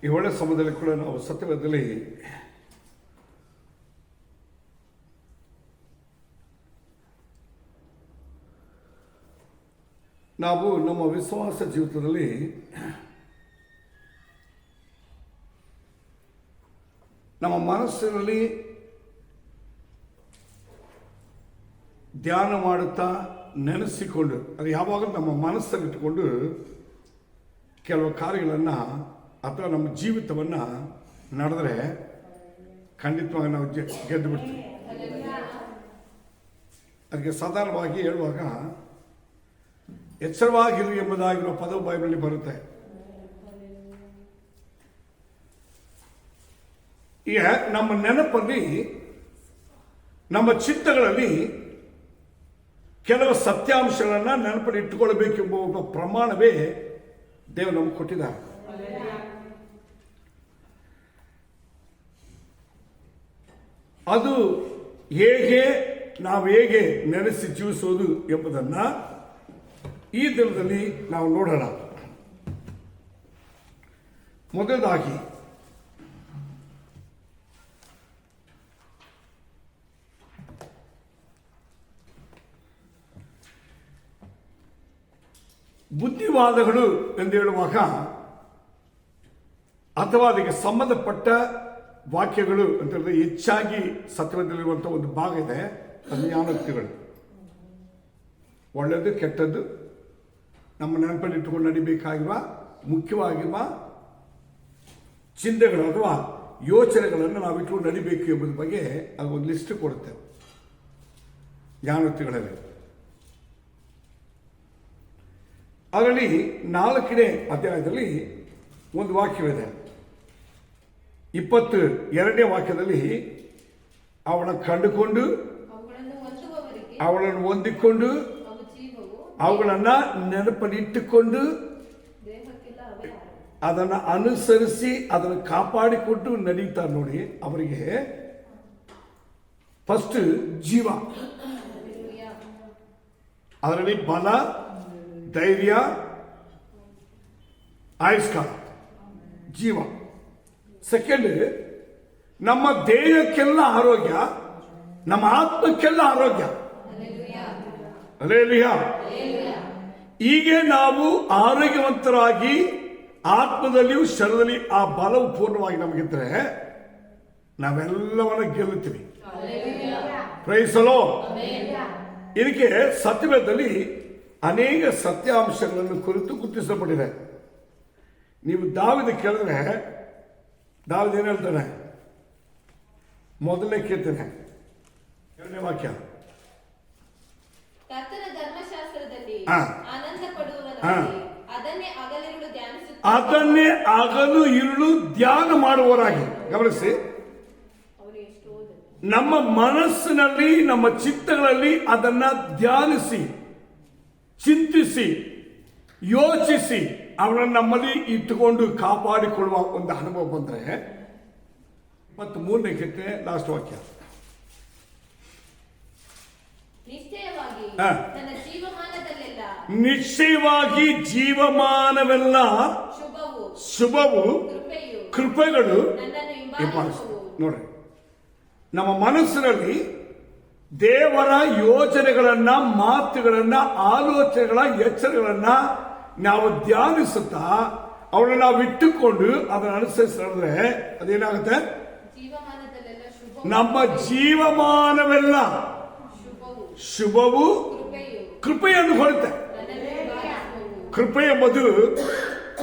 ಈ ಒಳ್ಳೆ ಸಮಯದಲ್ಲಿ ಕೂಡ ನಾವು ಸತ್ಯವೇದದಲ್ಲಿ ನಾವು ನಮ್ಮ ವಿಶ್ವಾಸ ಜೀವಿತದಲ್ಲಿ ನಮ್ಮ ಮನಸ್ಸಿನಲ್ಲಿ ಧ್ಯಾನ ಮಾಡುತ್ತಾ ನೆನೆಸಿಕೊಂಡು ಅದು ಯಾವಾಗಲೂ ನಮ್ಮ ಮನಸ್ಸಲ್ಲಿಟ್ಟುಕೊಂಡು ಕೆಲವು ಕಾರ್ಯಗಳನ್ನು ಅಥವಾ ನಮ್ಮ ಜೀವಿತವನ್ನು ನಡೆದರೆ ಖಂಡಿತವಾಗಿ ನಾವು ಗೆದ್ದು ಬಿಡ್ತೀವಿ. ಅದಕ್ಕೆ ಸಾಧಾರಣವಾಗಿ ಹೇಳುವಾಗ ಎಚ್ಚರವಾಗಿರಿ ಎಂಬುದಾಗಿರುವ ಪದವು ಬೈಬಲ್ನಲ್ಲಿ ಬರುತ್ತೆ. ಈಗ ನಮ್ಮ ನೆನಪಲ್ಲಿ ನಮ್ಮ ಚಿತ್ತಗಳಲ್ಲಿ ಕೆಲವು ಸತ್ಯಾಂಶಗಳನ್ನು ನೆನಪಲ್ಲಿ ಇಟ್ಟುಕೊಳ್ಳಬೇಕೆಂಬ ಒಬ್ಬ ಪ್ರಮಾಣವೇ ದೇವರು ನಮಗೆ ಕೊಟ್ಟಿದ್ದಾರೆ. ಅದು ನಾವು ಹೇಗೆ ನೆನೆಸಿ ಜೀವಿಸೋದು ಎಂಬುದನ್ನು ಈ ದಿನದಲ್ಲಿ ನಾವು ನೋಡೋಣ. ಮೊದಲದಾಗಿ ಬುದ್ಧಿವಾದಗಳು ಎಂದು ಹೇಳುವಾಗ ಅಥವಾ ಅದಕ್ಕೆ ಸಂಬಂಧಪಟ್ಟ ವಾಕ್ಯಗಳು ಅಂತ ಹೇಳಿದ್ರೆ ಹೆಚ್ಚಾಗಿ ಸತ್ಯದಲ್ಲಿರುವಂಥ ಒಂದು ಭಾಗ ಇದೆ. ಅದು ಜ್ಞಾನೋಕ್ತಿಗಳು, ಒಳ್ಳೆಯದು ಕೆಟ್ಟದ್ದು, ನಮ್ಮ ನೆನಪಲ್ಲಿ ಇಟ್ಟುಕೊಂಡು ನಡಿಬೇಕಾಗಿರುವ ಮುಖ್ಯವಾಗಿರುವ ಚಿಂತೆಗಳು ಅಥವಾ ಯೋಚನೆಗಳನ್ನು ನಾವು ಇಟ್ಕೊಂಡು ನಡಿಬೇಕು ಎಂಬುದ್ರ ಬಗ್ಗೆ ಅದು ಒಂದು ಲಿಸ್ಟ್ ಕೊಡುತ್ತೆ ಜ್ಞಾನೋಕ್ತಿಗಳಲ್ಲಿ. ಅದರಲ್ಲಿ 4ನೇ ಅಧ್ಯಾಯದಲ್ಲಿ ಒಂದು ವಾಕ್ಯವಿದೆ. 22ನೇ ವಾಕ್ಯದಲ್ಲಿ ಅವಳನ್ನು ಕಂಡುಕೊಂಡು ಅವಳನ್ನು ಹೊಂದಿಕೊಂಡು ಅವುಗಳನ್ನು ನೆನಪಲ್ಲಿಟ್ಟುಕೊಂಡು ಅದನ್ನು ಅನುಸರಿಸಿ ಅದನ್ನು ಕಾಪಾಡಿಕೊಂಡು ನಡೀತಾರೆ ನೋಡಿ, ಅವರಿಗೆ ಫಸ್ಟ್ ಜೀವ, ಅದರಲ್ಲಿ ಬಲ, ಧೈರ್ಯ, ಆಯುಷ್ಕಾಲ, ಜೀವ. ಸೆಕೆಂಡ್, ನಮ್ಮ ದೇಹಕ್ಕೆಲ್ಲ ಆರೋಗ್ಯ, ನಮ್ಮ ಆತ್ಮಕ್ಕೆಲ್ಲ ಆರೋಗ್ಯ. ಹಲ್ಲೆಲೂಯಾ. ಹೀಗೆ ನಾವು ಆರೋಗ್ಯವಂತರಾಗಿ ಆತ್ಮದಲ್ಲಿಯೂ ಶರೀರದಲ್ಲಿ ಆ ಬಲವು ಪೂರ್ಣವಾಗಿ ನಮಗಿದ್ರೆ ನಾವೆಲ್ಲವನ್ನ ಗೆಲ್ಲುತ್ತೀವಿ. Praise the Lord. ಇದಕ್ಕೆ ಸತ್ಯವೇದದಲ್ಲಿ ಅನೇಕ ಸತ್ಯಾಂಶಗಳನ್ನು ಕುರಿತು ಗುರುತಿಸಲ್ಪಟ್ಟಿದೆ. ನೀವು ದಾವಿದ ಕೇಳಿದ್ರೆ ದಾವಿದ ಏನು ಹೇಳ್ತಾನೆ? ಮೊದಲನೇ ಕೀರ್ತನೆ 2ನೇ ವಾಕ್ಯ, ಅದನ್ನೇ ಹಗಲು ಇರುಳು ಧ್ಯಾನ ಮಾಡುವವರಾಗಿ. ಗಮನಿಸಿ, ನಮ್ಮ ಮನಸ್ಸಿನಲ್ಲಿ ನಮ್ಮ ಚಿತ್ತಗಳಲ್ಲಿ ಅದನ್ನ ಧ್ಯಾನಿಸಿ, ಚಿಂತಿಸಿ, ಯೋಚಿಸಿ ಅವರನ್ನು ನಮ್ಮಲ್ಲಿ ಇಟ್ಟುಕೊಂಡು ಕಾಪಾಡಿಕೊಳ್ಳುವ ಒಂದು ಅನುಭವ ಬಂದ್ರೆ. ಮತ್ತು 3ನೇ ಕೀರ್ತನೆ ಲಾಸ್ಟ್ ವಾಕ್ಯ, ನಿಶ್ಚಯವಾಗಿ ಜೀವಮಾನವೆಲ್ಲ ಶುಭವು ಕೃಪೆಗಳು ನೋಡ್ರಿ. ನಮ್ಮ ಮನಸ್ಸಿನಲ್ಲಿ ದೇವರ ಯೋಜನೆಗಳನ್ನ, ಮಾತುಗಳನ್ನ, ಆಲೋಚನೆಗಳ ಎಚ್ಚರಗಳನ್ನ ನಾವು ಧ್ಯಾನಿಸುತ್ತಾ ಅವಳನ್ನು ನಾವು ಇಟ್ಟುಕೊಂಡು ಅದನ್ನು ಅನುಸರಿಸಿ ನಡೆದ್ರೆ ಅದೇನಾಗುತ್ತೆ? ನಮ್ಮ ಜೀವಮಾನವೆಲ್ಲ ಶುಭವು ಕೃಪೆಯನ್ನು ಹೊರತೆ. ಕೃಪೆ ಎಂಬುದು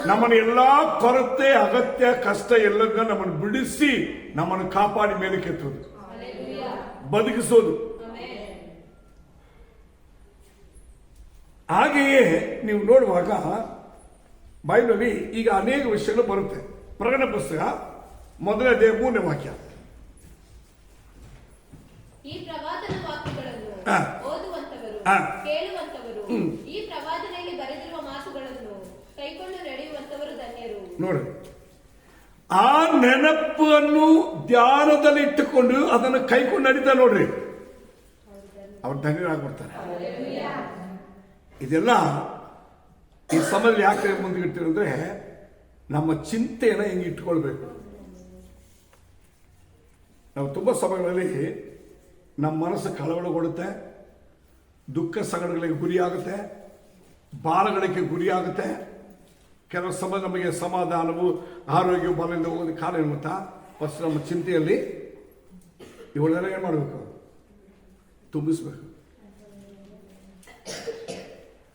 ನಮ್ಮನ್ನು ಎಲ್ಲಾ ಕೊರತೆ, ಅಗತ್ಯ, ಕಷ್ಟ ಎಲ್ಲದನ್ನ ನಮ್ಮನ್ನು ಬಿಡಿಸಿ ನಮ್ಮನ್ನು ಕಾಪಾಡಿ ಮೇಲೆ ಕೆತ್ತೋದು, ಬದುಕಿಸೋದು. ಹಾಗೆಯೇ ನೀವು ನೋಡುವಾಗ ಬೈಬಲಲ್ಲಿ ಈಗ ಅನೇಕ ವಿಷಯಗಳು ಬರುತ್ತೆ. ಪ್ರಕಟಣೆ ಪುಸ್ತಕ 1ನೇ ಅಧ್ಯಾಯ 3ನೇ ವಾಕ್ಯ, ಈ ಪ್ರವಾದನ ವಾಕ್ಯಗಳನ್ನು ಓದುವಂತವರು, ಕೇಳುವಂತವರು, ಈ ಪ್ರವಾದನೆಯಲ್ಲಿ ಬರೆದಿರುವ ಮಾತುಗಳನ್ನು ಕೈಕೊಂಡು ನಡೆಯುವಂತವರು ಧನ್ಯರು. ನೋಡಿ, ಆ ನೆನಪನ್ನು ಧ್ಯಾನದಲ್ಲಿ ಇಟ್ಟುಕೊಂಡು ಅದನ್ನು ಕೈಕೊಂಡು ನಡೀತಾ ನೋಡ್ರಿ, ಅವ್ರು ಧನ್ಯರಾಗ್ಬಿಡ್ತಾರೆ. ಇದೆಲ್ಲ ಈ ಸಮಯದಲ್ಲಿ ಯಾಕೆ ಮುಂದೆ ಇಡ್ತೀವಿ ಅಂದ್ರೆ ನಮ್ಮ ಚಿಂತೆಯನ್ನು ಹೆಂಗೆ ಇಟ್ಕೊಳ್ಬೇಕು. ನಾವು ತುಂಬ ಸಮಯಗಳಲ್ಲಿ ನಮ್ಮ ಮನಸ್ಸು ಕಳವಳಗೊಳ್ಳುತ್ತೆ, ದುಃಖ ಸಗಡುಗಳಿಗೆ ಗುರಿಯಾಗುತ್ತೆ, ಭಾರಗಳಿಗೆ ಗುರಿಯಾಗುತ್ತೆ. ಕೆಲವು ಸಮಯ ನಮಗೆ ಸಮಾಧಾನವು, ಆರೋಗ್ಯ, ಬಲದಿಂದ ಹೋಗೋದು ಕಾರಣ ಏನು ಗೊತ್ತಾ? ಫಸ್ಟ್ ನಮ್ಮ ಚಿಂತೆಯಲ್ಲಿ ಇವುಗಳೆಲ್ಲ ಏನು ಮಾಡಬೇಕು? ತುಂಬಿಸ್ಬೇಕು.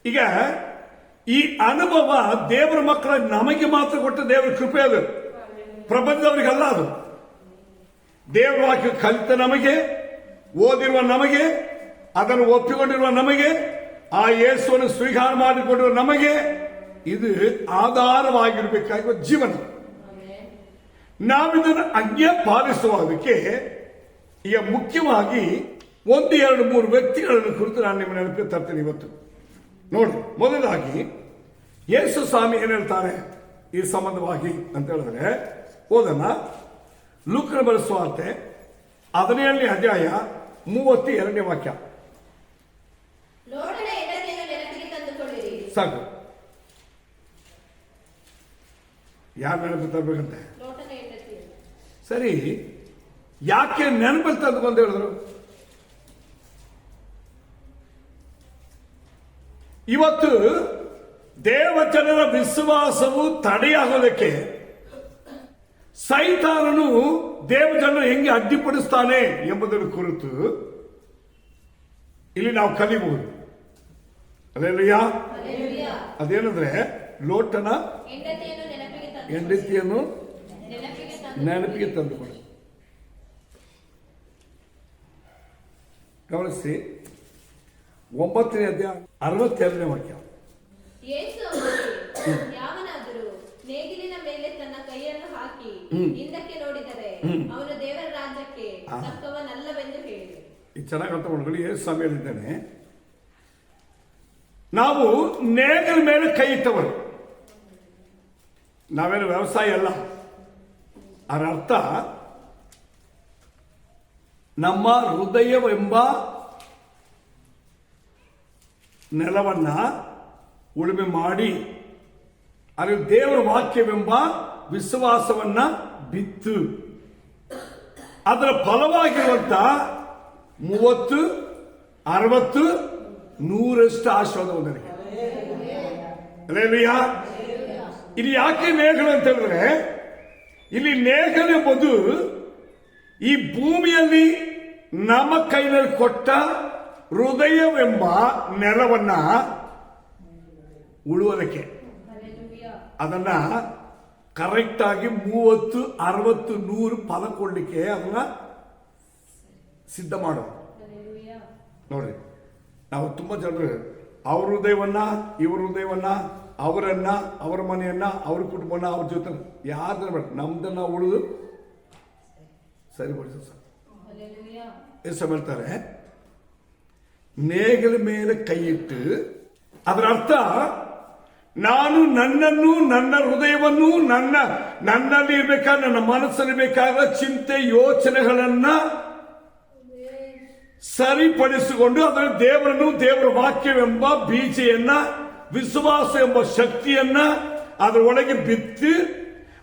ಈಗ ಈ ಅನುಭವ ದೇವರ ಮಕ್ಕಳ ನಮಗೆ ಮಾತ್ರ ಕೊಟ್ಟ ದೇವರ ಕೃಪೆ. ಅದು ಪ್ರಪಂಚದವರಿಗಲ್ಲ. ಅದು ದೇವರ ವಾಕ್ಯ ಕಲಿತ ನಮಗೆ, ಓದಿರುವ ನಮಗೆ, ಅದನ್ನು ಒಪ್ಪಿಕೊಂಡಿರುವ ನಮಗೆ, ಆ ಯೇಸುವನ್ನು ಸ್ವೀಕಾರ ಮಾಡಿಕೊಂಡಿರುವ ನಮಗೆ ಇದು ಆಧಾರವಾಗಿರಬೇಕಾಗಿರುವ ಜೀವನ. ನಾವಿದನ್ನು ಆಜ್ಞೆ ಪಾಲಿಸುವುದಕ್ಕೆ ಈಗ ಮುಖ್ಯವಾಗಿ 1, 2, 3 ವ್ಯಕ್ತಿಗಳನ್ನು ಕುರಿತು ನಾನು ನಿಮ್ಮ ನೆನಪಿಗೆ ತರ್ತೀನಿ ಇವತ್ತು. ನೋಡಿ, ಮೊದಲಾಗಿ ಯೇಸು ಸ್ವಾಮಿ ಏನ್ ಹೇಳ್ತಾರೆ ಈ ಸಂಬಂಧವಾಗಿ ಅಂತ ಹೇಳಿದ್ರೆ, ಓದೋಣ. ಲೂಕನ ಬರೆದ ಸುವಾರ್ತೆ 17ನೇ ಅಧ್ಯಾಯ 32ನೇ ವಾಕ್ಯ. ಲೋಟನ ಹೆಂಡತಿಯನ್ನು ನೆನಪಿಗೆ ತಂದುಕೊಳ್ಳಿರಿ. ಸಾಕು. ಯಾರು ನೆನಪು ತರಬೇಕಂತೆ? ಲೋಟನ ಹೆಂಡತಿ. ಸರಿ, ಯಾಕೆ ನೆನಪಲ್ಲಿ ತಂದುಕೊಂಡು ಹೇಳಿದ್ರು? ಇವತ್ತು ದೇವಜನರ ವಿಶ್ವಾಸವು ತಡೆಯಾಗೋದಕ್ಕೆ ಸೈತಾನನು ದೇವಜನರು ಹೆಂಗೆ ಅಡ್ಡಿಪಡಿಸ್ತಾನೆ ಎಂಬುದನ್ನು ಕುರಿತು ಇಲ್ಲಿ ನಾವು ಕಲಿಬಹುದು. ಅಲ್ಲೇಲೂಯಾ. ಅದೇನಂದ್ರೆ, ಲೋಟನ ಹೆಂಡತಿಯನ್ನು ನೆನಪಿಗೆ ತಂದುಕೊಳ್ಳಿ. ಗಮನಿಸಿ, 9ನೇ ಅಧ್ಯಾಯ 62ನೇ ವಾಕ್ಯ. ಯೇಸು ಅವರಿಗೆ, ಯಾವನಾದರೂ ನೇಗಿಲಿನ ಮೇಲೆ ತನ್ನ ಕೈಯನ್ನು ಹಾಕಿ ಹಿಂದಕ್ಕೆ ನೋಡಿದರೆ ಅವನು ದೇವರ ರಾಜ್ಯಕ್ಕೆ ತಕ್ಕವನಲ್ಲವೆಂದು ಹೇಳಿದರು. ಇದು ಚೆನ್ನಾಗಿ ಅರ್ಥ ಮಾಡ್ಕೊಳ್ಳಿ. ಯೇಸು ಸ್ವಾಮಿ ಹೇಳಿದ್ದಾನೆ, ನಾವು ನೇಗಿಲ ಮೇಲೆ ಕೈ ಇಟ್ಟವರು. ನಾವೇನು ವ್ಯವಸಾಯ ಅಲ್ಲ. ಅದರ ಅರ್ಥ, ನಮ್ಮ ಹೃದಯವೆಂಬ ನೆಲವನ್ನ ಉಳುಮೆ ಮಾಡಿ ಅಲ್ಲಿ ದೇವರ ವಾಕ್ಯವೆಂಬ ವಿಶ್ವಾಸವನ್ನ ಬಿತ್ತು ಅದರ ಫಲವಾಗಿರುವಂತ 30, 60, 100ರಷ್ಟು ಆಶೀರ್ವಾದ ನನಗೆ. ಅಲ್ಲೇಲೂಯಾ. ಇಲ್ಲಿ ಯಾಕೆ ನೇಗಲು ಅಂತ ಹೇಳಿದ್ರೆ, ಇಲ್ಲಿ ನೇಗಲು ಎಂಬುದು ಈ ಭೂಮಿಯಲ್ಲಿ ನಮ್ಮ ಕೈನಲ್ಲಿ ಕೊಟ್ಟ ಹೃದಯವೆಂಬ ನೆಲವನ್ನ ಉಳುವುದಕ್ಕೆ, ಅದನ್ನ ಕರೆಕ್ಟ್ ಆಗಿ 30, 60, 100 ಫಲ ಕೊಡ್ಲಿಕ್ಕೆ ಅದನ್ನ ಸಿದ್ಧ ಮಾಡೋದು. ನೋಡ್ರಿ, ನಾವು ತುಂಬಾ ಜನರು ಅವ್ರ ಹೃದಯವನ್ನ, ಇವ್ರ ಹೃದಯವನ್ನ, ಅವರನ್ನ, ಅವರ ಮನೆಯನ್ನ, ಅವ್ರ ಕುಟುಂಬನ, ಅವ್ರ ಜೊತೆ ಯಾವ್ದನ್ನ ಬೇಡ, ನಮ್ದನ್ನ ಉಳಿದು ಸರಿಪಡಿಸ ಸರ್. ಎಷ್ಟು ಹೇಳ್ತಾರೆ, ನೇಗಿಲ ಮೇಲೆ ಕೈ ಇಟ್ಟು, ಅದರ ಅರ್ಥ ನಾನು ನನ್ನನ್ನು, ನನ್ನ ಹೃದಯವನ್ನು, ನನ್ನಲ್ಲಿ ಇರಬೇಕಾದ, ನನ್ನ ಮನಸ್ಸಲ್ಲಿ ಬೇಕಾದ ಚಿಂತೆ ಯೋಚನೆಗಳನ್ನ ಸರಿಪಡಿಸಿಕೊಂಡು ಅದರ ದೇವರನ್ನು, ದೇವರ ವಾಕ್ಯವೆಂಬ ಬೀಜೆಯನ್ನ, ವಿಶ್ವಾಸ ಎಂಬ ಶಕ್ತಿಯನ್ನ ಅದರ ಒಳಗೆ ಬಿತ್ತಿ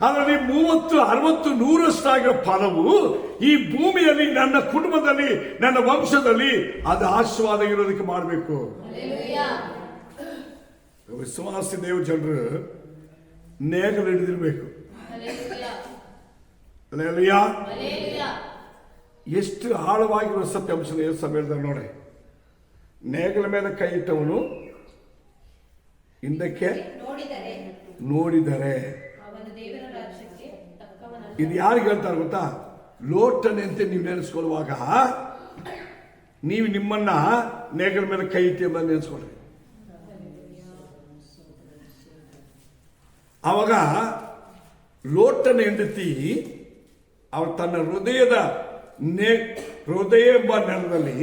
ಅದರಲ್ಲಿ 30, 60, 100ರಷ್ಟಾಗಿರೋ ಫಲವು ಈ ಭೂಮಿಯಲ್ಲಿ, ನನ್ನ ಕುಟುಂಬದಲ್ಲಿ, ನನ್ನ ವಂಶದಲ್ಲಿ ಅದು ಆಶೀರ್ವಾದ ಇರೋದಕ್ಕೆ ಮಾಡಬೇಕು. ವಿಶ್ವಾಸಿ ದೇವ ಜನರು ನೇಗಲು ಹಿಡಿದಿರ್ಬೇಕು. ಅಲ್ಲೇಲೂಯಾ. ಎಷ್ಟು ಆಳವಾಗಿರುವ ಸತ್ಯಾಂಶ ಹೇಳ್ತಾರೆ ನೋಡಿ. ನೇಗಲ ಮೇಲೆ ಕೈ ಇಟ್ಟವನು ಹಿಂದಕ್ಕೆ ನೋಡಿದರೆ, ಇದು ಯಾರಿಗೆ ಹೇಳ್ತಾರೆ ಗೊತ್ತಾ? ಲೋಟನೆ ಅಂತ ನೀವು ನೆನೆಸ್ಕೊಳ್ಳುವಾಗ ನೀವು ನಿಮ್ಮನ್ನ ನೇಗಲ ಮೇಲೆ ಕೈ ಇಟ್ಟು ಎಂಬ ನೆನೆಸ್ಕೊಳ್ಳಿ. ಆವಾಗ ಲೋಟನ ಹೆಂಡತಿ ಅವಳು ತನ್ನ ಹೃದಯ ಎಂಬ ನೆಲದಲ್ಲಿ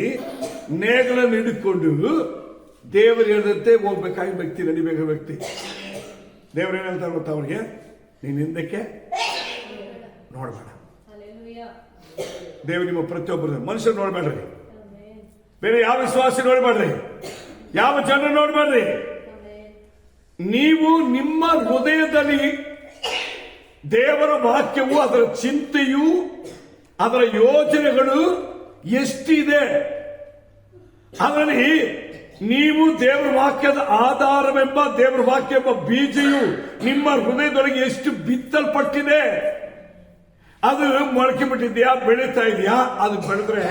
ನೇಗಲನ್ನು ಹಿಡಿದುಕೊಂಡು ದೇವರು ಹೇಳಿದಂತೆ ಹೋಗ್ಬೇಕಾಗಿ ವ್ಯಕ್ತಿ, ನಡಿಬೇಕಾದ ವ್ಯಕ್ತಿ. ದೇವರು ಏನ್ ಹೇಳ್ತಾರೆ ಗೊತ್ತಾ ಅವ್ರಿಗೆ? ನೀನು ಹಿಂದಕ್ಕೆ ನೋಡಬೇಡ. ದೇವರು ನಿಮ್ಮ ಪ್ರತಿಯೊಬ್ಬರು ಮನುಷ್ಯರು ನೋಡಬೇಡ್ರಿ, ಬೇರೆ ಯಾವ ವಿಶ್ವಾಸ ನೋಡಬೇಡ್ರಿ, ಯಾವ ಜನರು ನೋಡಬೇಡ್ರಿ. ನೀವು ನಿಮ್ಮ ಹೃದಯದಲ್ಲಿ ದೇವರ ವಾಕ್ಯವು, ಅದರ ಚಿಂತೆಯು, ಅದರ ಯೋಜನೆಗಳು ಎಷ್ಟಿದೆ. ಅದರಲ್ಲಿ ನೀವು ದೇವರ ವಾಕ್ಯದ ಆಧಾರವೆಂಬ, ದೇವರ ವಾಕ್ಯ ಎಂಬ ಬೀಜವು ನಿಮ್ಮ ಹೃದಯದೊಳಗೆ ಎಷ್ಟು ಬಿತ್ತಲ್ಪಟ್ಟಿದೆ. ಅದು ಮೊಳಕೆ ಬಿಟ್ಟಿದ್ಯಾ, ಬೆಳೀತಾ ಇದೆಯಾ? ಅದು ಬೆಳೆದ್ರೆ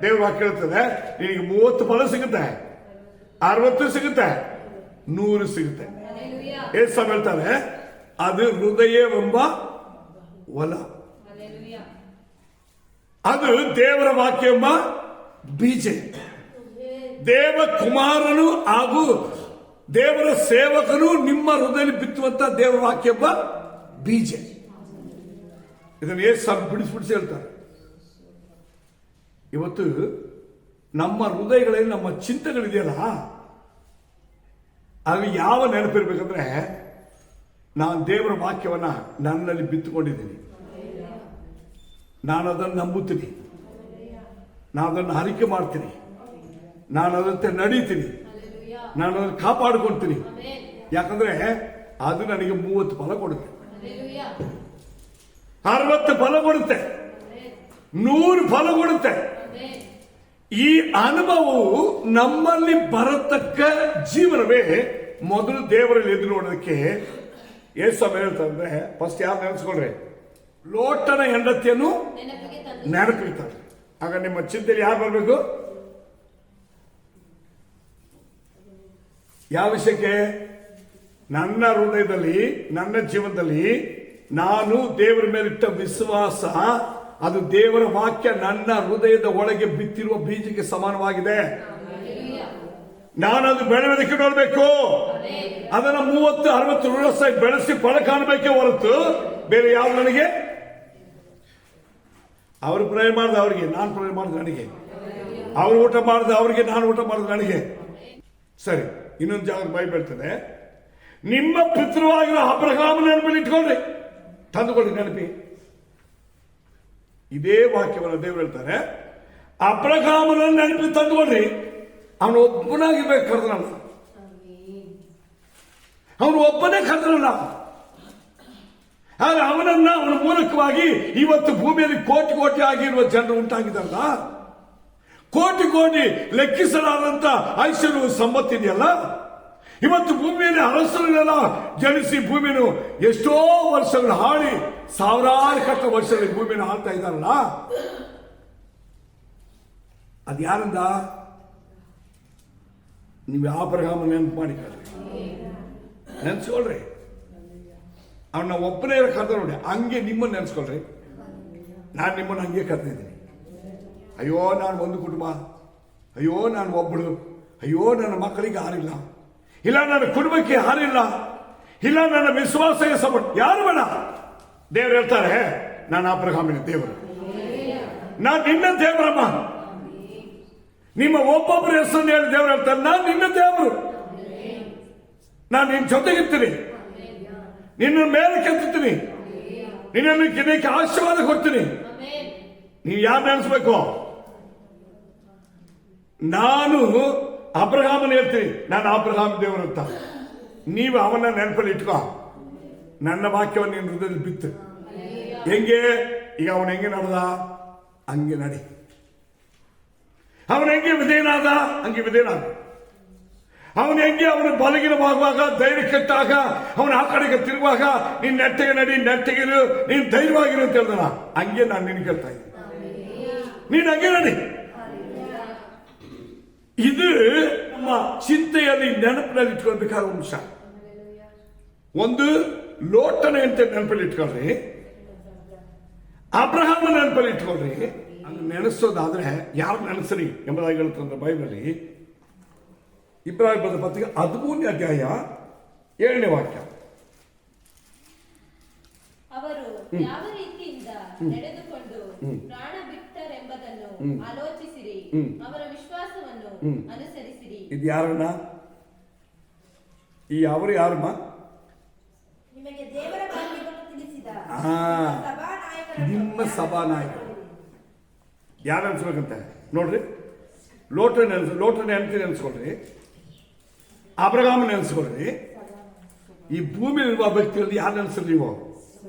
ದೇವ್ರ ವಾಕ್ಯ ಹೇಳ್ತದೆ, ನಿನಗೆ 30 ಫಲ ಸಿಗುತ್ತೆ, 60 ಸಿಗುತ್ತೆ, 100 ಸಿಗುತ್ತೆ. ಏಸು ಹೇಳ್ತಾರೆ, ಅದು ಹೃದಯವೆಂಬ ಹೊಲ, ಅದು ದೇವರ ವಾಕ್ಯ ಎಂಬ ಬೀಜ. ದೇವ ಕುಮಾರನು ಹಾಗೂ ದೇವರ ಸೇವಕನು ನಿಮ್ಮ ಹೃದಯದಲ್ಲಿ ಬಿತ್ತುವಂತ ದೇವರ ವಾಕ್ಯ ಎಂಬ ಬೀಜ. ಇದನ್ನು ಏಸು ಬಿಡಿಸ್ಬಿಡಿಸಿ ಹೇಳ್ತಾರೆ. ಇವತ್ತು ನಮ್ಮ ಹೃದಯಗಳಲ್ಲಿ ನಮ್ಮ ಚಿಂತೆಗಳಿದೆಯಲ್ಲ, ಅದು ಯಾವ ನೆನಪಿರ್ಬೇಕಂದ್ರೆ, ನಾನು ದೇವರ ವಾಕ್ಯವನ್ನ ನನ್ನಲ್ಲಿ ಬಿತ್ತುಕೊಂಡಿದ್ದೀನಿ, ನಾನು ಅದನ್ನು ನಂಬುತ್ತೀನಿ, ನಾನು ಅದನ್ನು ಅರಿಕೆ ಮಾಡ್ತೀನಿ, ನಾನು ಅದಂತೆ ನಡೀತೀನಿ, ನಾನು ಅದನ್ನು ಕಾಪಾಡ್ಕೊಳ್ತೀನಿ. ಯಾಕಂದ್ರೆ ಅದು ನನಗೆ 30 ಫಲ ಕೊಡುತ್ತೆ, 60 ಫಲ ಕೊಡುತ್ತೆ, 100 ಫಲ ಕೊಡುತ್ತೆ. ಈ ಅನುಭವವು ನಮ್ಮಲ್ಲಿ ಬರತಕ್ಕ ಜೀವನವೇ ಮೊದಲು ದೇವರಲ್ಲಿ ಎದುರು ನೋಡೋದಕ್ಕೆ ಏಸು ಹೇಳ್ತಾರೆ. ಫಸ್ಟ್ ಯಾರು ನೆನೆಸ್ಕೊಂಡ್ರೆ ಲೋಟನ ಹೆಂಡತಿಯನ್ನು ನೆನಪಿರ್ತಾರೆ. ಆಗ ನಿಮ್ಮ ಚಿಂತೆಯಲ್ಲಿ ಯಾರು ಬರಬೇಕು? ಯಾವ ವಿಷಯಕ್ಕೆ? ನನ್ನ ಹೃದಯದಲ್ಲಿ, ನನ್ನ ಜೀವನದಲ್ಲಿ ನಾನು ದೇವರ ಮೇಲಿಟ್ಟ ವಿಶ್ವಾಸ, ಅದು ದೇವರ ವಾಕ್ಯ ನನ್ನ ಹೃದಯದ ಒಳಗೆ ಬಿತ್ತಿರುವ ಬೀಜಕ್ಕೆ ಸಮಾನವಾಗಿದೆ. ನಾನು ಅದು ಬೆಳೆಯೋದಕ್ಕೆ ನೋಡಬೇಕು. ಅದನ್ನ 30, 60 ವರ್ಷ ಬೆಳೆಸಿ ಫಲ ಕಾಣಬೇಕೇ ಹೊರತು ಬೇರೆ ಯಾವ ನನಗೆ? ಅವರು ಪ್ರಯಾಣ ಮಾಡಿದ ಅವರಿಗೆ, ನಾನು ಪ್ರಯಾಣ ಮಾಡಿದ ನನಗೆ, ಅವರು ಊಟ ಮಾಡಿದ ಅವರಿಗೆ, ನಾನು ಊಟ ಮಾಡಿದ ನನಗೆ. ಸರಿ, ಇನ್ನೊಂದು ಜಾಗ ಬೈಬಲ್ ಹೇಳ್ತದೆ, ನಿಮ್ಮ ಪಿತೃವಾಗಿರೋ ಅಬ್ರಹಾಮನ ನೆನಪಲ್ಲಿ ಇಟ್ಕೊಂಡ್ರಿ, ತಂದುಕೊಳ್ಳಿ ನೆನಪಿ. ಇದೇ ವಾಕ್ಯವನ್ನು ದೇವರು ಹೇಳ್ತಾರೆ, ಅಬ್ರಹಾಮನ ನೆನಪಿ ತಂದುಕೊಳ್ರಿ. ಅವನು ಒಬ್ಬನಾಗಿರ್ಬೇಕು, ಕರೆದ್ರಲ್ಲ, ಅವನು ಒಬ್ಬನೇ ಕರೆದ್ರಲ್ಲ. ಆದ್ರೆ ಅವನನ್ನ, ಅವನ ಮೂಲಕವಾಗಿ ಇವತ್ತು ಭೂಮಿಯಲ್ಲಿ ಕೋಟಿ ಕೋಟಿ ಆಗಿರುವ ಜನರು ಉಂಟಾಗಿದ್ದಾರಲ್ಲ, ಕೋಟಿ ಕೋಟಿ ಲೆಕ್ಕಿಸಲಾದಂತ ಐಶ್ವರ್ಯ ಸಂಪತ್ತಿದೆಯಲ್ಲ. ಇವತ್ತು ಭೂಮಿಯಲ್ಲಿ ಅರಸರನ್ನೆಲ್ಲ ಜನಿಸಿ ಭೂಮಿಯನ್ನು ಎಷ್ಟೋ ವರ್ಷಗಳು ಹಾಳಿ, ಸಾವಿರಾರು ಕಟ್ಟ ವರ್ಷಗಳಲ್ಲಿ ಭೂಮಿಯನ್ನು ಆಳ್ತಾ ಇದ್ದಾರಲ್ಲ, ಅದು ಯಾರಿಂದ? ನೀವು ಅಬ್ರಹಾಮ ನೆನಪು ಮಾಡಿಕೊಳ್ಳಿ, ನೆನ್ಸ್ಕೊಳ್ರಿ. ಅವನ್ನ ಒಬ್ಬನೇ ಕರೆದ ನೋಡಿ, ಹಂಗೆ ನಿಮ್ಮನ್ನು ನೆನ್ಸ್ಕೊಳ್ರಿ. ನಾನು ನಿಮ್ಮನ್ನು ಹಂಗೆ ಕರೆದಿದ್ದೀನಿ. ಅಯ್ಯೋ ನಾನು ಒಂದು ಕುಟುಂಬ, ಅಯ್ಯೋ ನಾನು ಒಬ್ಬಳು, ಅಯ್ಯೋ ನನ್ನ ಮಕ್ಕಳಿಗೆ ಹಾರಿಲ್ಲ, ಇಲ್ಲ ನನ್ನ ಕುಟುಂಬಕ್ಕೆ ಹಾರಿಲ್ಲ, ಇಲ್ಲ ನನ್ನ ವಿಶ್ವಾಸಕ್ಕೆ ಸಪೋರ್ಟ್ ಯಾರು ಬೇಡ. ದೇವರು ಹೇಳ್ತಾರೆ, ನಾನು ಅಬ್ರಹಾಮಿನ ದೇವರು, ನಾನು ನಿನ್ನ ದೇವರಮ್ಮ. ನಿಮ್ಮ ಒಬ್ಬೊಬ್ಬರ ಹೆಸರನ್ನು ಹೇಳಿ ದೇವರು ಹೇಳ್ತಾರೆ, ನಾನು ನಿನ್ನ ದೇವರು, ನಾನು ನಿನ್ನ ಜೊತೆಗಿರ್ತೀನಿ, ನಿನ್ನ ಮೇಲೆ ಕೆತ್ತುತ್ತೀನಿ, ನಿನ್ನನ್ನು ಕಿನ್ನಕ್ಕೆ ಆಶೀರ್ವಾದ ಕೊಡ್ತೀನಿ. ನೀವು ಯಾರು ನೆನೆಸ್ಬೇಕು? ನಾನು ಅಬ್ರಹಾಮನ ಹೇಳ್ತೀನಿ, ನಾನು ಅಬ್ರಹಾಮ ದೇವರು ಅಂತ. ನೀವು ಅವನ ನೆನಪಲ್ಲಿ ಇಟ್ಕೋ. ನನ್ನ ವಾಕ್ಯವನ್ನು ನಿನ್ನ ಹೃದಯದಲ್ಲಿ ಬಿತ್ತು. ಹೆಂಗೆ? ಈಗ ಅವನು ಹೆಂಗೆ ನಡೆದ ಹಂಗೆ ನಡಿ. ಅವನು ಹೆಂಗೆ ವಿಧೇಯನಾದ ಹಂಗೆ ವಿಧೇಯನಾದ. ಅವನು ಹೆಂಗೆ ಅವನು ಬಲಗಿನವಾಗುವಾಗ, ಧೈರ್ಯ ಕೆಟ್ಟಾಗ, ಅವನು ಆ ಕಡೆಗೆ ತಿರುಗುವಾಗ ನೀನ್ ನೆಟ್ಟಗೆ ನಡಿ, ನೆಟ್ಟಗಿರು, ನೀನ್ ಧೈರ್ಯವಾಗಿರು ಅಂತ ಹೇಳ್ದಲ್ಲ, ಹಂಗೆ ನಾನು ನಿನ್ ಕೇಳ್ತಾ ಇದ್ದೀನಿ. ನೀನ್ ಹಂಗೆ ನಡಿ. ಇದು ನಮ್ಮ ಚಿಂತೆಯಲ್ಲಿ ನೆನಪಿನಲ್ಲಿ ಇಟ್ಕೊಳ್ಬೇಕಾದ ಅಂಶ. ಒಂದು ಲೋಟನ ಅಂತ ನೆನಪಲ್ಲಿ ಇಟ್ಕೊಳ್ರಿ, ಅಬ್ರಹಾಮ ನೆನಪಲ್ಲಿ ಇಟ್ಕೊಳ್ರಿ. ಹಂಗೆ ನೆನೆಸೋದಾದ್ರೆ ಯಾರು ನೆನೆಸ್ರಿ ಎಂಬುದಾಗಿ ಹೇಳ್ತಂದ್ರೆ ಬೈಬಲಿ ಇಬ್ರಾಹಿಂ ಬರೆದ ಪತ್ರಿಕೆ 13ನೇ ಅಧ್ಯಾಯ 7ನೇ ವಾಕ್ಯ. ಅವರು ಯಾವ ರೀತಿಯಿಂದ ನಡೆದುಕೊಂಡು ಪ್ರಾಣ ಬಿಟ್ಟರೆಂಬುದನ್ನು ಆಲೋಚಿಸಿರಿ, ಅವರ ವಿಶ್ವಾಸವನ್ನು ಅನುಸರಿಸಿರಿ. ಇದು ಯಾರನ್ನ? ಈ ಅವರು ಯಾರಮ್ಮ? ನಿಮಗೆ ದೇವರ ವಾಕ್ಯವನ್ನು ತಿಳಿಸಿದ ನಿಮ್ಮ ಸಭಾನಾಯಕರು. ಯಾರು ಅನ್ಸ್ಬೇಕಂತ ನೋಡ್ರಿ. ಲೋಟನ ಹೆಂಡತಿ ನೆನೆಸ್ಕೊಳ್ರಿ, ಅಬ್ರಹಾಮ ನೆನೆಸ್ಕೊಳ್ರಿ. ಈ ಭೂಮಿ ಇರುವ ವ್ಯಕ್ತಿಯಲ್ಲಿ ಯಾರು ನೆನೆಸ್ರಿ ನೀವು?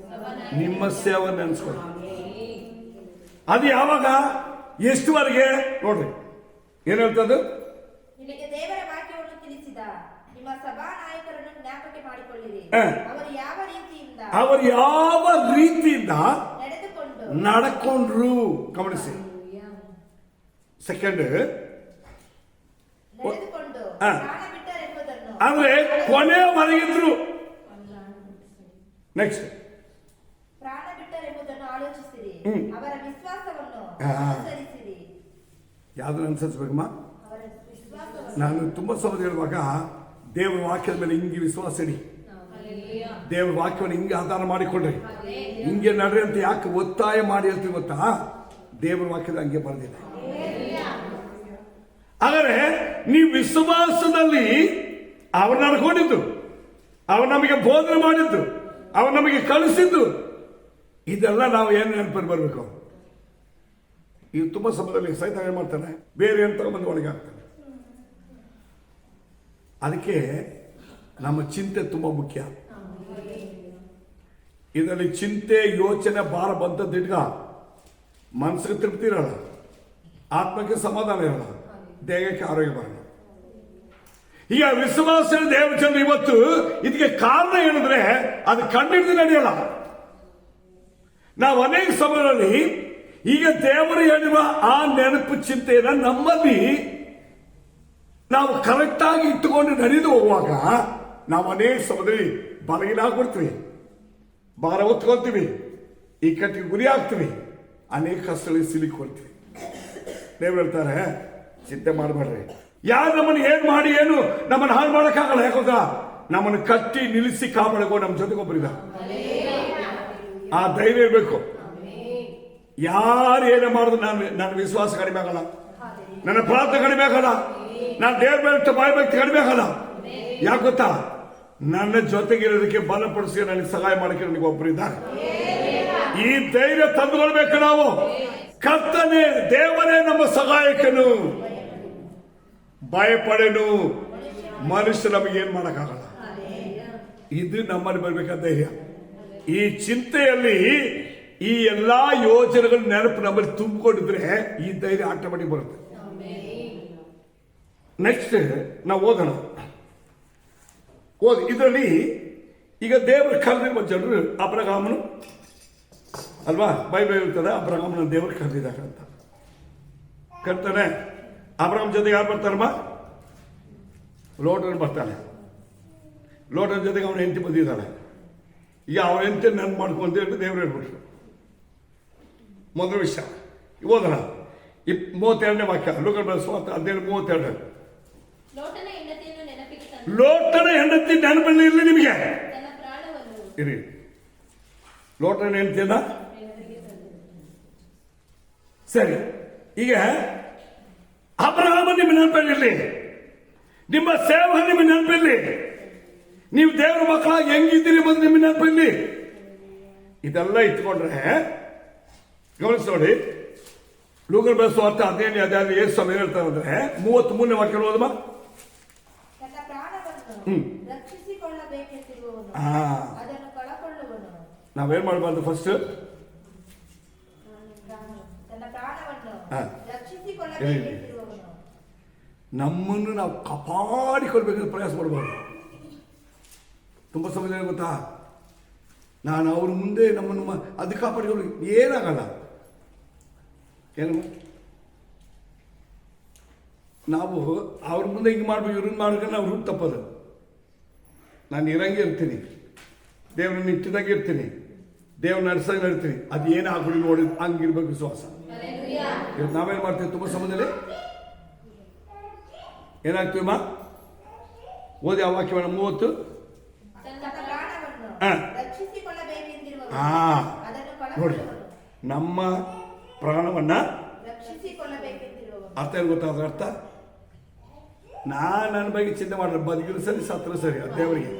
ನಿಮ್ಮ ಸೇವೆ ನೆನೆಸ್ಕೊಳ್ಳಿ. ಅದು ಯಾವಾಗ ಎಷ್ಟುವರೆಗೆ ನೋಡ್ರಿ ಏನ್ ಹೇಳ್ತದ್ದು? ನಿಮಗೆ ದೇವರ ವಾಕ್ಯವನ್ನು ತಿಳಿಸಿದ ನಿಮ್ಮ ಸಭಾ ನಾಯಕರನ್ನು ಜ್ಞಾಪಕ ಮಾಡಿಕೊಳ್ಳಿರಿ. ಅವರು ಯಾವ ರೀತಿಯಿಂದ ನಡ್ಕೊಂಡ್ರು ಗಮನಿಸಿ. ಸೆಕೆಂಡ್ ನಡೆದುಕೊಂಡು ಪ್ರಾಣ ಬಿಟ್ಟರೆಂಬುದನ್ನು ಅಂದ್ರೆ ಕೊನೆಯವರೆಗಿದ್ರು. ನೆಕ್ಸ್ಟ್ ಪ್ರಾಣ ಬಿಟ್ಟರೆಂಬುದನ್ನು ಆಲೋಚಿಸಿರಿ. ಅವರ ವಿಶ್ವಾಸವನ್ನು ಅನುಸರಿಸಿರಿ. ಯಾವ್ದನ್ನ ಅನುಸರಿಸ್ಬೇಕಮ್ಮ? ಅವರ ವಿಶ್ವಾಸವನ್ನು. ನಾನು ತುಂಬಾ ಸಮಯ ಹೇಳುವಾಗ ದೇವರ ವಾಕ್ಯದ ಮೇಲೆ ಹಿಂಗೆ ವಿಶ್ವಾಸ ಇಡಿ. ದೇವರ ವಾಕ್ಯವನ್ನು ಹಿಂಗೆ ಆಧಾರ ಮಾಡಿಕೊಂಡ್ರಿ, ಹಿಂಗೆ ನಡ್ರಿ ಅಂತ ಯಾಕೆ ಒತ್ತಾಯ ಮಾಡಿ ಹೇಳ್ತೀವಿ ಗೊತ್ತಾ? ದೇವರ ವಾಕ್ಯದ ಹಂಗೆ ಬರೆದಿಲ್ಲ. ಆದರೆ ನೀವು ವಿಶ್ವಾಸದಲ್ಲಿ ಅವ್ರು ನಡ್ಕೊಂಡಿದ್ದು, ಅವ್ರು ನಮಗೆ ಬೋಧನೆ ಮಾಡಿದ್ದು, ಅವ್ರು ನಮಗೆ ಕಳಿಸಿದ್ದು, ಇದೆಲ್ಲ ನಾವು ಏನು ನೆನಪಲ್ಲಿ ಬರಬೇಕು. ಇದು ತುಂಬಾ ಸಮಯದಲ್ಲಿ ಸೈತಾನ ಏನ್ ಮಾಡ್ತಾನೆ, ಬೇರೆ ಅಂತ ಬಂದು ಒಳಗೆ ಹಾಕ್ತಾನೆ. ಅದಕ್ಕೆ ನಮ್ಮ ಚಿಂತೆ ತುಂಬಾ ಮುಖ್ಯ. ಇದರಲ್ಲಿ ಚಿಂತೆ ಯೋಚನೆ ಭಾರ ಬಂದದ್ದು ಇಟ್ಕ ಮನಸ್ಸಿಗೆ ತೃಪ್ತಿ ಇರಲ್ಲ, ಆತ್ಮಕ್ಕೆ ಸಮಾಧಾನ ಇರಲ್ಲ, ದೇಹಕ್ಕೆ ಆರೋಗ್ಯ ಬರಲ್ಲ. ಈಗ ವಿಶ್ವಾಸ ದೇವರ ಜನರು ಇವತ್ತು ಇದಕ್ಕೆ ಕಾರಣ ಏನಂದ್ರೆ ಅದು ಕಂಡಿಡಿದು ನಡೆಯಲ್ಲ. ನಾವು ಅನೇಕ ಸಮಯದಲ್ಲಿ ಈಗ ದೇವರು ಹೇಳುವ ಆ ನೆನಪು ಚಿಂತೆಯನ್ನು ನಮ್ಮಲ್ಲಿ ನಾವು ಕರೆಕ್ಟ್ ಆಗಿ ಇಟ್ಟುಕೊಂಡು ನಡೆದು ಹೋಗುವಾಗ ನಾವು ಅನೇಕ ಸಮಯದಲ್ಲಿ ಬಲಗೀನಾಗ್ಬಿಡ್ತೀವಿ, ಭಾರ ಹೊತ್ಕೊಳ್ತೀವಿ, ಈ ಕಟ್ಟಿಗೆ ಗುರಿ ಆಗ್ತೀವಿ, ಅನೇಕ ಕಷ್ಟಗಳಿಗೆ ಸಿಲುಕೊಳ್ತೀವಿ. ದೇವ್ರು ಹೇಳ್ತಾರೆ ಚಿಂತೆ ಮಾಡಬೇಡ್ರಿ. ಯಾರು ನಮ್ಮನ್ನು ಏನ್ ಮಾಡಿ ಏನು ನಮ್ಮನ್ನು ಹಾಳು ಮಾಡಕ್ಕಾಗಲ್ಲ. ಯಾಕೋಗ ನಮ್ಮನ್ನು ಕಟ್ಟಿ ನಿಲ್ಲಿಸಿ ಕಾಪಾಡಕೋ ನಮ್ಮ ಜೊತೆಗೊಬ್ಬರಿದ. ಆ ಧೈರ್ಯ ಇರಬೇಕು. ಯಾರು ಏನೇ ಮಾಡಿದ್ರು ನನ್ನ ವಿಶ್ವಾಸ ಕಡಿಮೆ ಆಗಲ್ಲ, ನನ್ನ ಪ್ರಾರ್ಥನೆ ಕಡಿಮೆ ಆಗಲ್ಲ, ನಾನು ದೇವ್ರ ಮೇಲೆ ಬಾಯಿ ಭಕ್ತಿ ಕಡಿಮೆ ಆಗಲ್ಲ. ಯಾಕೆ ಗೊತ್ತಾ? ನನ್ನ ಜೊತೆಗಿರೋದಕ್ಕೆ ಬಲಪಡಿಸಿ ನನಗೆ ಸಹಾಯ ಮಾಡಕ್ಕೆ ನನಗೆ ಒಬ್ಬರಿದ್ದಾರೆ. ಈ ಧೈರ್ಯ ತಂದುಕೊಳ್ಬೇಕು ನಾವು. ಕರ್ತನೇ ದೇವರೇ ನಮ್ಮ ಸಹಾಯಕನು, ಭಯಪಡೆನು, ಮನುಷ್ಯ ನಮಗೆ ಏನ್ ಮಾಡಕ್ಕಾಗಲ್ಲ. ಇದು ನಮ್ಮಲ್ಲಿ ಬರ್ಬೇಕಾದ ಧೈರ್ಯ. ಈ ಚಿಂತೆಯಲ್ಲಿ ಈ ಎಲ್ಲಾ ಯೋಜನೆಗಳ ನೆನಪು ನಮ್ಮಲ್ಲಿ ತುಂಬಿಕೊಂಡಿದ್ರೆ ಈ ಧೈರ್ಯ ಆಟೋಮೆಟಿಕ್ ಬರುತ್ತೆ. ನೆಕ್ಸ್ಟ್ ನಾವು ಓದೋಣ. ಓದಿ. ಇದರಲ್ಲಿ ಈಗ ದೇವರು ಕರೆದಿರುವ ಜನರು ಅಬ್ರಹಾಮನು ಅಲ್ವಾ? ಬೈಬಲ್ ಹೇಳ್ತಾರೆ ಅಬ್ರಹಾಮನ ದೇವರು ಕರೆದಿದ್ದಾರೆ ಅಂತ. ಕರ್ತಾನೆ. ಅಬ್ರಹಾಮ್ ಜೊತೆಗೆ ಯಾರು ಬರ್ತಾರಮ್ಮ? ಲೋಟನ್ ಬರ್ತಾನೆ. ಲೋಟನ್ ಜೊತೆಗೆ ಅವನ ಹೆಂಡತಿ ಬಂದಿದ್ದಾನೆ. ಈಗ ಅವನ ಹೆಂಡತಿ ನೆನ್ಪು ಮಾಡ್ಕೊಂತ ಹೇಳಿ ದೇವರು ಹೇಳ್ಬಿಟ್ರು. ಮೊದಲ ವಿಷಯ ಓದೋಣ. 32ನೇ ವಾಕ್ಯ, ಲೋಕಲ್ 17:32. ಲೋಟನ ಹೆಂಡತಿ ನೆನಪಲ್ಲಿ ಇರಲಿ ನಿಮಗೆ. ಇರಿ, ಲೋಟನ ಹೆಂಡತಿಯನ್ನ ಸರಿ. ಈಗ ಅಬ್ರಹಾಮ ನಿಮ್ಮ ನೆನಪಲ್ಲಿರಲಿ, ನಿಮ್ಮ ಸೇವ ನಿಮ್ಮ ನೆನಪಲ್ಲಿ, ನೀವು ದೇವರ ಮಕ್ಕಳಾಗಿ ಹೆಂಗಿದ್ದೀರಿ ಬಂದು ನಿಮ್ಮ ನೆನಪಲ್ಲಿ. ಇದೆಲ್ಲ ಇಟ್ಕೊಂಡ್ರೆ ಗಮನಿಸಿ ನೋಡಿ. ಲೂಕನ ಬರೆಸುವಾರ್ತೆ 15ನೇ ಅಧ್ಯಾಯ ಎಷ್ಟು ಸಮಯ ಹೇಳ್ತಾರೆ ಅಂದ್ರೆ 33ನೇ ವಾಕ್ಯ ಓದಮ್ಮ. ನಾವೇನ್ ಮಾಡಬಾರ್ದು? ಫಸ್ಟ್ ನಮ್ಮನ್ನು ನಾವು ಕಾಪಾಡಿಕೊಳ್ಬೇಕಂತ ಪ್ರಯಾಸ ಮಾಡಬಾರ್ದು. ತುಂಬಾ ಸಮಯ ಗೊತ್ತಾ, ನಾನು ಅವ್ರ ಮುಂದೆ ನಮ್ಮನ್ನು ಅದು ಕಾಪಾಡಿಕೊಳ್ಳಿ ಏನಾಗಲ್ಲ. ಏನು ನಾವು ಅವ್ರ ಮುಂದೆ ಹಿಂಗೆ ಮಾಡ್ಬೇಕು, ಇವ್ರನ್ನ ಮಾಡ್ಕೊಂಡು ನಾವು ರೂಟ್ ತಪ್ಪದು. ನಾನು ಇರಂಗೆ ಇರ್ತೀನಿ, ದೇವ್ರನ್ನ ಇಟ್ಟಿದಂಗೆ ಇರ್ತೀನಿ, ದೇವ್ರ ನಡೆಸಂಗೆ ನಡ್ತೀನಿ. ಅದು ಏನು ಆಗ್ಬಿಡಿ ನೋಡಿ ಹಂಗಿರ್ಬೇಕು ವಿಶ್ವಾಸ. ಇವತ್ತು ನಾವೇನ್ ಮಾಡ್ತೀವಿ ತುಂಬಾ ಸಮಯದಲ್ಲಿ ಏನಾಗ್ತೀವಮ್ಮ? ಓದಿ ಆ ವಾಕ್ಯವನ್ನು 30. ನೋಡಿ, ನಮ್ಮ ಪ್ರಾಣವನ್ನ ಅರ್ಥ ಏನು ಗೊತ್ತಾ? ಅದ್ರ ಅರ್ಥ ನನ್ನ ಬಗ್ಗೆ ಚಿಂತೆ ಮಾಡಿದ್ರೆ ಬದುಕಿದ್ರು ಸರಿ, ಸತ್ರ ಸರಿ, ಅದು ದೇವರಿಗೆ.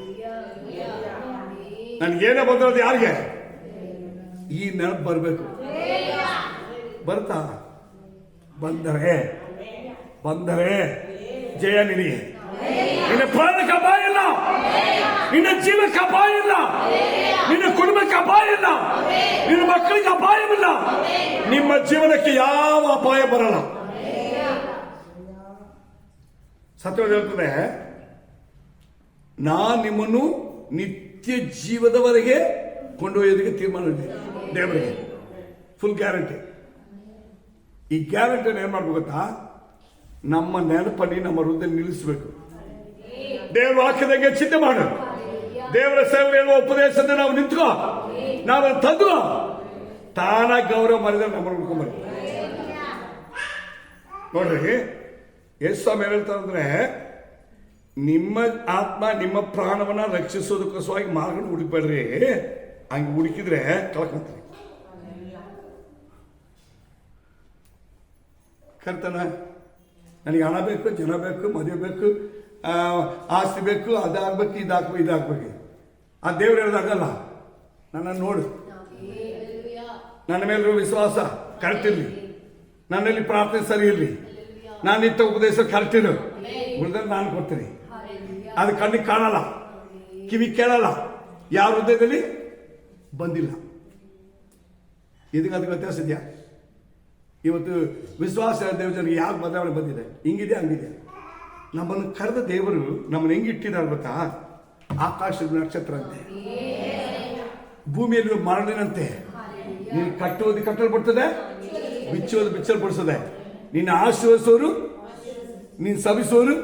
ನನ್ಗೇನೇ ಬಂದಿರೋದು ಯಾರಿಗೆ? ಈ ನೆನಪು ಬರಬೇಕು. ಬರ್ತಾ ಬಂದರೆ ಜಯ ನಿನಗೆ. ನಿನ್ನ ಪ್ರಾಣಕ್ಕೆ ಅಪಾಯ ಇಲ್ಲ. ನಿನ್ನ ಜೀವಕ್ಕೆ ಅಪಾಯ ಇಲ್ಲ, ನಿನ್ನ ಕುಟುಂಬಕ್ಕೆ ಅಪಾಯ ಇಲ್ಲ, ನಿನ್ನ ಮಕ್ಕಳಿಗೆ ಅಪಾಯವಿಲ್ಲ, ನಿಮ್ಮ ಜೀವನಕ್ಕೆ ಯಾವ ಅಪಾಯ ಬರಲ್ಲ. ಸತ್ಯವಾಗಿ ಹೇಳ್ತದೆ, ನಾನು ನಿಮ್ಮನ್ನು ನಿತ್ಯ ಜೀವದವರೆಗೆ ಕೊಂಡೊಯ್ಯೋದಕ್ಕೆ ತೀರ್ಮಾನ ಇದೆ ದೇವರಿಗೆ. Full guarantee. ಈ ಗ್ಯಾರಂಟಿನ ಏನ್ ಮಾಡ್ಬೇಕು ಗೊತ್ತಾ? ನಮ್ಮ ನೆನಪಲ್ಲಿ ನಮ್ಮ ಹೃದಯ ನಿಲ್ಲಿಸಬೇಕು. ದೇವರ ವಾಕ್ಯದಾಗೆ ಚಿಂತೆ ಮಾಡು. ದೇವರ ಸೇವೆ ಹೇಳುವ ಉಪದೇಶದ ನಾವು ನಿಂತ್ಕೋ, ನಾವು ತಂದು ತಾನ ಗೌರವ ಮಾಡಿದ್ರೆ ನಮ್ಮ ಹುಡ್ಕೊಂಬರ್ತೀವಿ. ನೋಡ್ರಿ, ಯೇಸು ಸ್ವಾಮಿ ಹೇಳ್ತಾರೆ ಅಂದ್ರೆ, ನಿಮ್ಮ ಆತ್ಮ ನಿಮ್ಮ ಪ್ರಾಣವನ್ನ ರಕ್ಷಿಸೋದಕ್ಕೋಸ್ಕರವಾಗಿ ಮಾರ್ಗ ಹುಡುಕ್ಬೇಡ್ರಿ. ಹಂಗೆ ಹುಡುಕಿದ್ರೆ ಕಳ್ಕೊಂತೀರಿ. ಕರ್ತನ ನನಗೆ ಹಣ ಬೇಕು, ಜನ ಬೇಕು, ಮದುವೆ ಬೇಕು, ಆಸ್ತಿ ಬೇಕು, ಅದಾಗಬೇಕು, ಇದಾಗಬೇಕು. ಆ ದೇವ್ರು ಹೇಳೋದಾಗಲ್ಲ. ನನ್ನನ್ನು ನೋಡು, ನನ್ನ ಮೇಲಿರೋ ವಿಶ್ವಾಸ ಕರೆಕ್ಟ್ ಇರಲಿ, ನನ್ನಲ್ಲಿ ಪ್ರಾರ್ಥನೆ ಸರಿ ಇರಲಿ, ನಾನು ಇತ್ತ ಉಪದೇಶ ಕರೆಕ್ಟ್ ಇರು, ಉಳಿದ್ರೆ ನಾನು ಕೊಡ್ತೀನಿ. ಅದು ಕಣ್ಣಿಗೆ ಕಾಣಲ್ಲ, ಕಿವಿ ಕೇಳಲ್ಲ, ಯಾರ ಹೃದಯದಲ್ಲಿ ಬಂದಿಲ್ಲ. ಇದಕ್ಕೆ ಅದಕ್ಕೆ ವ್ಯತ್ಯಾಸ ಇದೆಯಾ? ಇವತ್ತು ವಿಶ್ವಾಸ ದೇವಜನಿಗೆ ಯಾಕೆ ಬದಲಾವಣೆ ಬಂದಿದೆ? ಹಿಂಗಿದೆ ಹಂಗಿದೆ. ನಮ್ಮನ್ನು ಕರೆದ ದೇವರು ನಮ್ಮನ್ನು ಹೆಂಗಿಟ್ಟಿದ್ದಾರೆ ಗೊತ್ತಾ? ಆಕಾಶದ ನಕ್ಷತ್ರ ಅಂತೆ, ಭೂಮಿಯಲ್ಲಿ ಮರಳಿನಂತೆ. ನೀನು ಕಟ್ಟುವುದು ಕಟ್ಟಲ್ಪಡ್ತದೆ, ಬಿಚ್ಚುವುದು ಬಿಚ್ಚಲ್ಪಡಿಸ್ತದೆ. ನಿನ್ನ ಆಶೀರ್ವದಿಸೋರು, ನೀನು ಸವಿಸೋರು,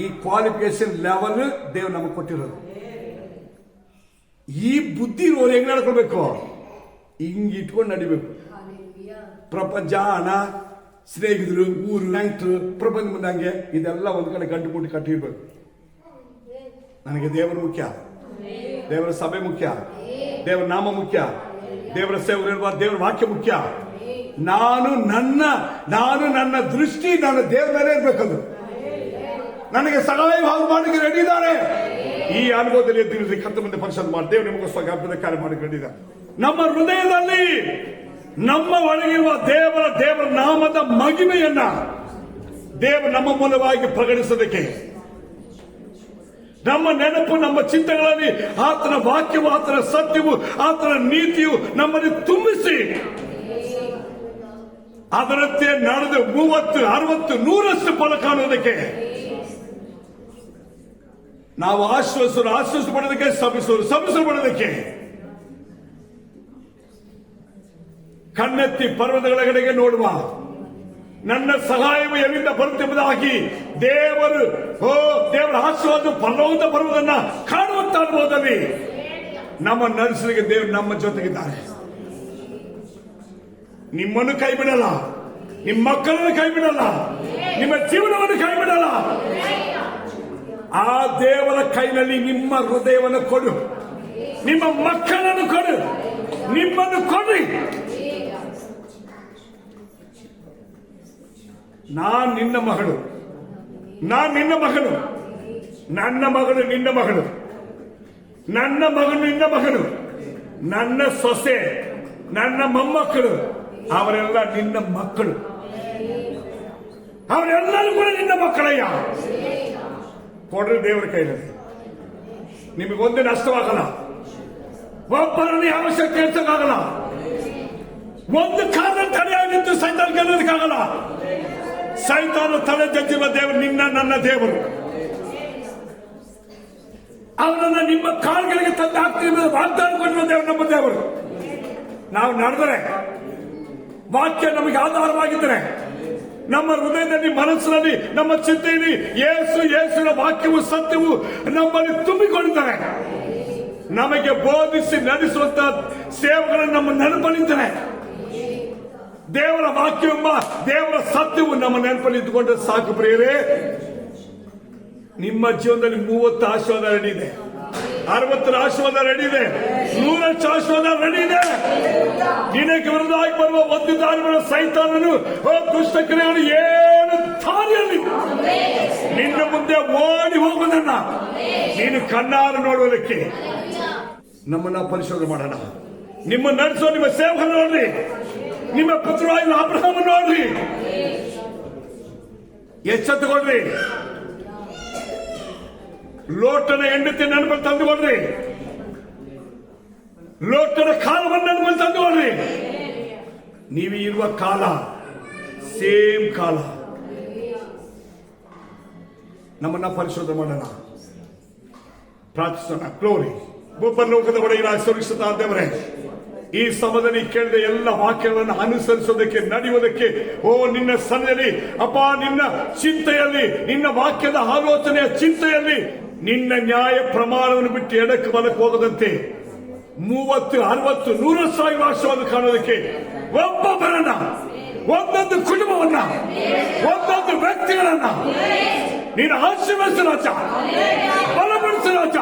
ಈ ಕ್ವಾಲಿಫಿಕೇಶನ್ ಲೆವೆಲ್ ದೇವ್ರು ನಮಗೆ ಕೊಟ್ಟಿರೋದು. ಈ ಬುದ್ಧಿ ಇರೋರು ಹೆಂಗ್ ನಡ್ಕೊಳ್ಬೇಕು? ಹಿಂಗ್ ಇಟ್ಕೊಂಡು ನಡಿಬೇಕು. ಪ್ರಪಂಚ, ಹಣ, ಸ್ನೇಹಿತರು, ಊರು, ನೆಂಟರು, ಪ್ರಪಂಚ ಮುಂದೆ ಹಂಗೆ ಇದೆಲ್ಲ ಒಂದ್ ಕಡೆ ಗಂಟು ಮುಟ್ಟಿ ಕಟ್ಟಿರ್ಬೇಕು. ನನಗೆ ದೇವರು ಮುಖ್ಯ, ದೇವರ ಸಭೆ ಮುಖ್ಯ, ದೇವರ ನಾಮ ಮುಖ್ಯ, ದೇವರ ಸೇವೆ, ದೇವರ ವಾಕ್ಯ ಮುಖ್ಯ. ನಾನು ನನ್ನ ದೃಷ್ಟಿ ನನ್ನ ದೇವರ ಮೇಲೆ ಇರ್ಬೇಕದು. ನನಗೆ ಸಹಾಯವಾಗಿ ಮಾಡಲಿಕ್ಕೆ ರೆಡಿ ಇದ್ದಾರೆ. ಈ ಅನುಭವದಲ್ಲಿ ಎದ್ದಿರಿಸಿ ಕತ್ತ ಮುಂದೆ ಪರಿಶೋಧನೆ ಮಾಡಿ ದೇವರು ನಿಮಗೋಸ್ಕರ ಅದ್ಭುತ ಕಾರ್ಯ ಮಾಡಕ್ಕೆ ರೆಡಿ ಇದ್ದಾರೆ. ನಮ್ಮ ಹೃದಯದಲ್ಲಿ ನಮ್ಮ ಒಳಗಿರುವ ದೇವರ ನಾಮದ ಮಹಿಮೆಯನ್ನ ದೇವರು ನಮ್ಮ ಮೂಲವಾಗಿ ಪ್ರಕಟಿಸೋದಕ್ಕೆ, ನಮ್ಮ ನೆನಪು, ನಮ್ಮ ಚಿಂತನೆಗಳಲ್ಲಿ ಆತನ ವಾಕ್ಯವು, ಆತನ ಸತ್ಯವು, ಆತನ ನೀತಿಯು ನಮ್ಮಲ್ಲಿ ತುಂಬಿಸಿ ಅದರಂತೆ ನಡೆದು 30, 60, 100ರಷ್ಟು ಫಲ ಕಾಣುವುದಕ್ಕೆ ನಾವು ಆಶ್ವಾಸಪಡೋದಕ್ಕೆ, ಸಭಿಸಪಡೋದಕ್ಕೆ ಕಣ್ಣೆತ್ತಿ ಪರ್ವತಗಳ ಕಡೆಗೆ ನೋಡುವ. ನನ್ನ ಸಹಾಯವು ಎಲ್ಲಿಂದ ಬರುತ್ತೆಂಬುದಾಗಿ ದೇವರ ಆಶೀರ್ವಾದ ಪರಲೋಕದ ಬರುವುದನ್ನ ಕಾಣುವಂತ ಅನುಭವದಲ್ಲಿ ನಮ್ಮ ನರ್ಸರಿಗೆ ದೇವರು ನಮ್ಮ ಜೊತೆಗಿದ್ದಾರೆ. ನಿಮ್ಮನ್ನು ಕೈ ಬಿಡಲ್ಲ, ನಿಮ್ಮ ಮಕ್ಕಳನ್ನು ಕೈ ಬಿಡಲ್ಲ, ನಿಮ್ಮ ಜೀವನವನ್ನು ಕೈ ಬಿಡಲ್ಲ. ಆ ದೇವರ ಕೈನಲ್ಲಿ ನಿಮ್ಮ ಹೃದಯವನ್ನು ಕೊಡು, ನಿಮ್ಮ ಮಕ್ಕಳನ್ನು ಕೊಡು, ನಿಮ್ಮನ್ನು ಕೊಡಿ. ನಾನ್ ನಿನ್ನ ಮಗಳು, ನಾನ್ ನಿನ್ನ ಮಗಳು, ನನ್ನ ಮಗಳು ನಿನ್ನ ಮಗಳು, ನನ್ನ ಮಗಳು ನಿನ್ನ ಮಗಳು, ನನ್ನ ಸೊಸೆ, ನನ್ನ ಮೊಮ್ಮಕ್ಕಳು, ಅವರೆಲ್ಲ ನಿನ್ನ ಮಕ್ಕಳು. ಅವರೆಲ್ಲರೂ ಕೂಡ ನಿನ್ನ ಮಕ್ಕಳಯ್ಯ. ಕೊಡ್ರಿ ದೇವರ ಕೈಯಲ್ಲಿ. ನಿಮಗೊಂದೇ ನಷ್ಟವಾಗಲ್ಲ, ಒಬ್ಬರನ್ನು ಯಾವ ಶಕ್ತಿ ಹೆಚ್ಚಕ್ಕಾಗಲ್ಲ, ಒಂದು ಕಾರಣ ತಡೆಯಾಗಿ ನಿಂತು ಸೈತಾನ ಗೆಲ್ಲೋದಕ್ಕಾಗಲ್ಲ. ಸೈತಾನ ತಲೆ ಜಜ್ಜಿರುವ ದೇವರು ನನ್ನ ದೇವರು. ಅವರನ್ನ ನಿಮ್ಮ ಕಾಲುಗಳಿಗೆ ತಂದು ಹಾಕ್ತಿರುವ ವಾಗ್ದಾನ ಕೊಟ್ಟಿರುವ ದೇವರು ನಮ್ಮ ದೇವರು. ನಾವು ನಡೆದರೆ, ವಾಕ್ಯ ನಮಗೆ ಆಧಾರವಾಗಿದ್ದರೆ, ನಮ್ಮ ಹೃದಯದಲ್ಲಿ, ಮನಸ್ಸಿನಲ್ಲಿ, ನಮ್ಮ ಚಿಂತೆಯಲ್ಲಿ ಯೇಸುವಿನ ವಾಕ್ಯವು, ಸತ್ಯವು ನಮ್ಮಲ್ಲಿ ತುಂಬಿಕೊಂಡಿದ್ದಾರೆ. ನಮಗೆ ಬೋಧಿಸಿ ನಡೆಸುವಂತ ಸೇವೆಗಳನ್ನು ನಮ್ಮ ನೆನಪಲ್ಲಿದ್ದಾರೆ. ದೇವರ ವಾಕ್ಯವೆಂಬ ದೇವರ ಸತ್ಯವು ನಮ್ಮ ನೆನಪಲ್ಲಿ ಇದ್ದುಕೊಂಡ್ರೆ ಸಾಕು ಪ್ರಿಯರೇ. ನಿಮ್ಮ ಜೀವನದಲ್ಲಿ 30 ಆಶೀರ್ವಾದ ರೆಡಿ ಇದೆ, 60 ಆಶೀರ್ವಾದ ರೆಡಿ ಇದೆ, 100 ಆಶೀರ್ವಾದ ರೆಡಿ ಇದೆ. ನಿನಗೆ ವಿರುದ್ಧವಾಗಿ ಬರುವ ಒಂದು ದಾರಿಗಳ ಸೈತಾನನು, ದುಷ್ಟ ಕ್ರಿಯೆಗಳು ಏನು ದಾರಿಯಲ್ಲಿ ನಿನ್ನ ಮುಂದೆ ಓಡಿ ಹೋಗುವುದನ್ನ ನೀನು ಕಣ್ಣಾರು ನೋಡುವುದಕ್ಕೆ ನಮ್ಮನ್ನ ಪರಿಶೋಧನೆ ಮಾಡೋಣ. ನಿಮ್ಮ ನಡೆಸೋ ನಿಮ್ಮ ಸೇವೆ ನೋಡ್ರಿ, ನಿಮ್ಮ ಪುತ್ರರಾದ ಅಬ್ರಹಾಮ ನೋಡ್ರಿ, ಎಚ್ಚೆತ್ತುಕೊಳ್ರಿ. ಲೋಟನ ಹೆಂಡತಿ ನನ್ನ ಮೇಲೆ ತಂದು ಕೊಡ್ರಿ. ಲೋಟನ ಕಾಲವನ್ನು ನನ್ನ ಮೇಲೆ ತಂದು ಕೊಡ್ರಿ. ನೀವು ಇರುವ ಕಾಲ ಸೇಮ್ ಕಾಲ. ನಮ್ಮನ್ನ ಪರಿಶೋಧನೆ ಮಾಡೋಣ, ಪ್ರಾರ್ಥಿಸೋಣ. ಗ್ಲೋರಿ. ಒಬ್ಬ ಲೋಕದ ಒಡೆಯರ ಸುರಕ್ಷಿತ ದೇವರೇ, ಈ ಸಮಯದಲ್ಲಿ ಕೇಳಿದ ಎಲ್ಲ ವಾಕ್ಯಗಳನ್ನು ಅನುಸರಿಸೋದಕ್ಕೆ, ನಡೆಯುವುದಕ್ಕೆ ನಿನ್ನ ಸನ್ನಿಧಿಯಲ್ಲಿ ಅಪ್ಪ, ನಿನ್ನ ಚಿಂತೆಯಲ್ಲಿ, ನಿನ್ನ ವಾಕ್ಯದ ಆಲೋಚನೆಯ ಚಿಂತೆಯಲ್ಲಿ ನಿನ್ನ ನ್ಯಾಯ ಪ್ರಮಾಣವನ್ನು ಬಿಟ್ಟು ಎಡಕ್ಕೆ ಬಲಕ್ಕೆ ಹೋಗದಂತೆ 30, 60, 100 ವರ್ಷವನ್ನು ಕಾಣೋದಕ್ಕೆ ಒಬ್ಬೊಬ್ಬರನ್ನ, ಒಂದೊಂದು ಕುಟುಂಬವನ್ನ, ಒಂದೊಂದು ವ್ಯಕ್ತಿಗಳನ್ನ ನೀನು ಆಶೀರ್ವದಿಸು ರಾಜ, ಬಲಪಡಿಸು ರಾಜ,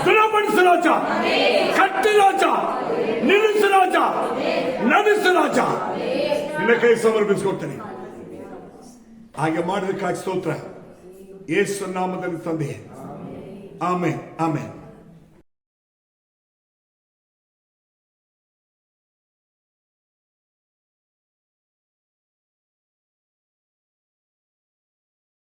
ದೃಢಪಡಿಸು ರಾಜ, ಕಟ್ಟಿ ರಾಜ, ನಿಲ್ಲಿಸು ರಾಜ, ನಡೆಸು ರಾಜ. ನಿನ್ನ ಕೈ ಸಮರ್ಪಿಸಿಕೊಡ್ತೇನೆ. ಹಾಗೆ ಮಾಡೋದಕ್ಕಾಗಿ ಸ್ತೋತ್ರ. ಯೇಸು ನಾಮದಲ್ಲಿ ತಂದೆ. Amen, amen.